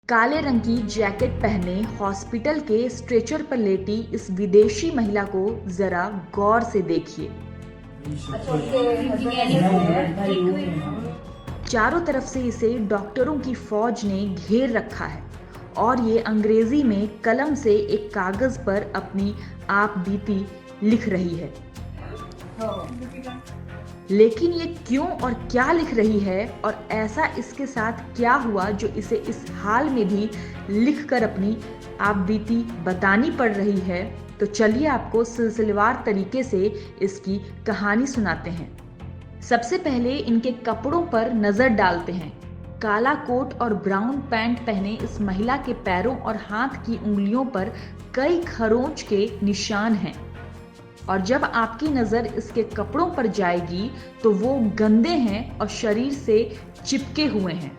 काले रंग की जैकेट पहने हॉस्पिटल के स्ट्रेचर पर लेटी इस विदेशी महिला को जरा गौर से देखिए। चारों तरफ से इसे डॉक्टरों की फौज ने घेर रखा है और ये अंग्रेजी में कलम से एक कागज पर अपनी आप बीती लिख रही है। लेकिन ये क्यों और क्या लिख रही है और ऐसा इसके साथ क्या हुआ जो इसे इस हाल में भी लिखकर अपनी आप बीती बतानी पड़ रही है, तो चलिए आपको सिलसिलेवार तरीके से इसकी कहानी सुनाते हैं। सबसे पहले इनके कपड़ों पर नजर डालते हैं। काला कोट और ब्राउन पैंट पहने इस महिला के पैरों और हाथ की उंगलियों पर कई खरोंच के निशान हैं और जब आपकी नजर इसके कपड़ों पर जाएगी तो वो गंदे हैं और शरीर से चिपके हुए हैं,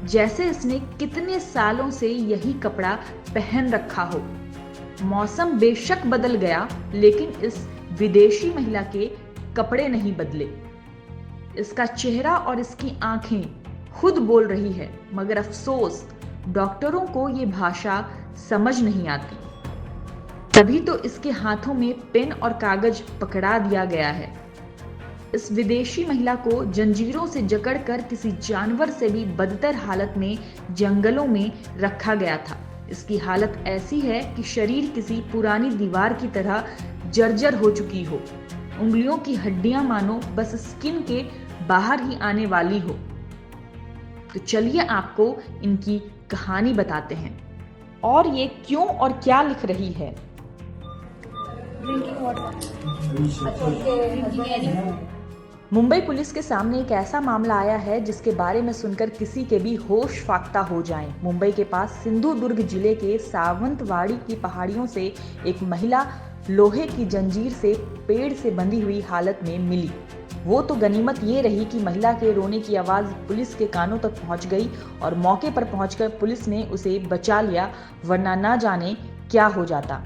जैसे इसने कितने सालों से यही कपड़ा पहन रखा हो। मौसम बेशक बदल गया लेकिन इस विदेशी महिला के कपड़े नहीं बदले। इसका चेहरा और इसकी आंखें खुद बोल रही है, मगर अफसोस डॉक्टरों को ये भाषा समझ नहीं आती। तभी तो इसके हाथों में पेन और कागज पकड़ा दिया गया है। इस विदेशी महिला को जंजीरों से जकड़कर किसी जानवर से भी बदतर हालत में जंगलों में रखा गया था। इसकी हालत ऐसी है कि शरीर किसी पुरानी दीवार की तरह जर्जर हो चुकी हो। उंगलियों की हड्डियां मानो बस स्किन के बाहर ही आने वाली हो। तो चलिए आपको इनकी कहानी बताते हैं और ये क्यों और क्या लिख रही है। मुंबई पुलिस के सामने एक ऐसा मामला आया है जिसके बारे में सुनकर किसी के भी होश फाख्ता हो जाएं। मुंबई के पास सिंधुदुर्ग जिले के सावंतवाड़ी की पहाड़ियों से एक महिला लोहे की जंजीर से पेड़ से बंधी हुई हालत में मिली। वो तो गनीमत ये रही कि महिला के रोने की आवाज पुलिस के कानों तक पहुंच गई और मौके पर पहुंचकर पुलिस ने उसे बचा लिया, वरना ना जाने क्या हो जाता।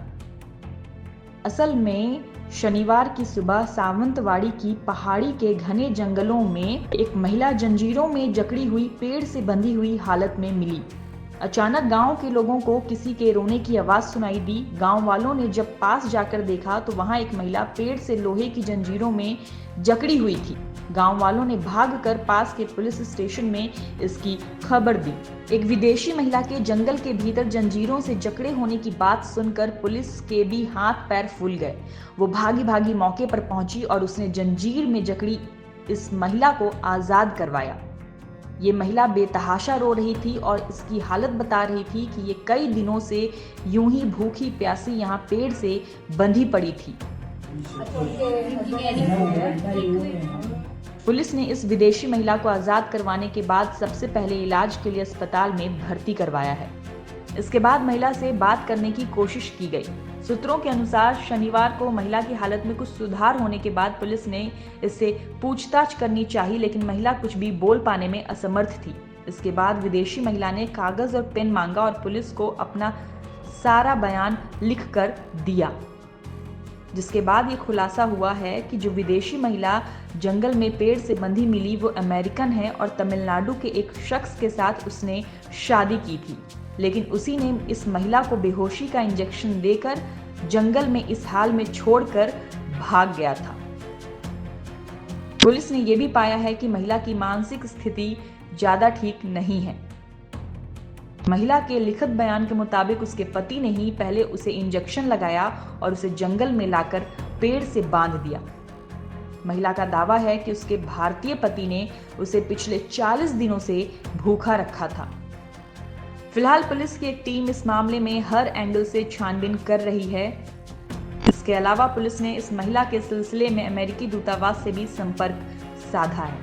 असल में शनिवार की सुबह सावंतवाड़ी की पहाड़ी के घने जंगलों में एक महिला जंजीरों में जकड़ी हुई पेड़ से बंधी हुई हालत में मिली। अचानक गांव के लोगों को किसी के रोने की आवाज सुनाई दी। गांव वालों ने जब पास जाकर देखा तो वहां एक महिला पेड़ से लोहे की जंजीरों में जकड़ी हुई थी। गांव वालों ने भागकर पास के पुलिस स्टेशन में इसकी खबर दी। एक विदेशी महिला के जंगल के भीतर जंजीरों से जकड़े होने की बात सुनकर पुलिस के भी हाथ पैर फूल गए। वो भागी भागी मौके पर पहुंची और उसने जंजीर में जकड़ी इस महिला को आजाद करवाया। ये महिला बेतहाशा रो रही थी और इसकी हालत बता रही थी कि ये कई दिनों से यूं ही भूखी प्यासी यहाँ पेड़ से बंधी पड़ी थी। पुलिस ने इस विदेशी महिला को आजाद करवाने के बाद सबसे पहले इलाज के लिए अस्पताल में भर्ती करवाया है। इसके बाद महिला से बात करने की कोशिश की गई। सूत्रों के अनुसार शनिवार को महिला की हालत में कुछ सुधार होने के बाद पुलिस ने इससे पूछताछ करनी चाहिए, लेकिन महिला कुछ भी बोल पाने में असमर्थ थी। इसके बाद विदेशी महिला ने कागज और पेन मांगा और पुलिस को अपना सारा बयान लिखकर दिया, जिसके बाद ये खुलासा हुआ है कि जो विदेशी महिला जंगल में पेड़ से बंधी मिली वो अमेरिकन है और तमिलनाडु के एक शख्स के साथ उसने शादी की थी, लेकिन उसी ने इस महिला को बेहोशी का इंजेक्शन देकर जंगल में इस हाल में छोड़कर भाग गया था। पुलिस ने यह भी पाया है कि महिला की मानसिक स्थिति ज्यादा ठीक नहीं है। महिला के लिखित बयान के मुताबिक उसके पति ने ही पहले उसे इंजेक्शन लगाया और उसे जंगल में लाकर पेड़ से बांध दिया। महिला का दावा है कि उसके भारतीय पति ने उसे पिछले 40 दिनों से भूखा रखा था। फिलहाल पुलिस की एक टीम इस मामले में हर एंगल से छानबीन कर रही है। इसके अलावा पुलिस ने इस महिला के सिलसिले में अमेरिकी दूतावास से भी संपर्क साधा है।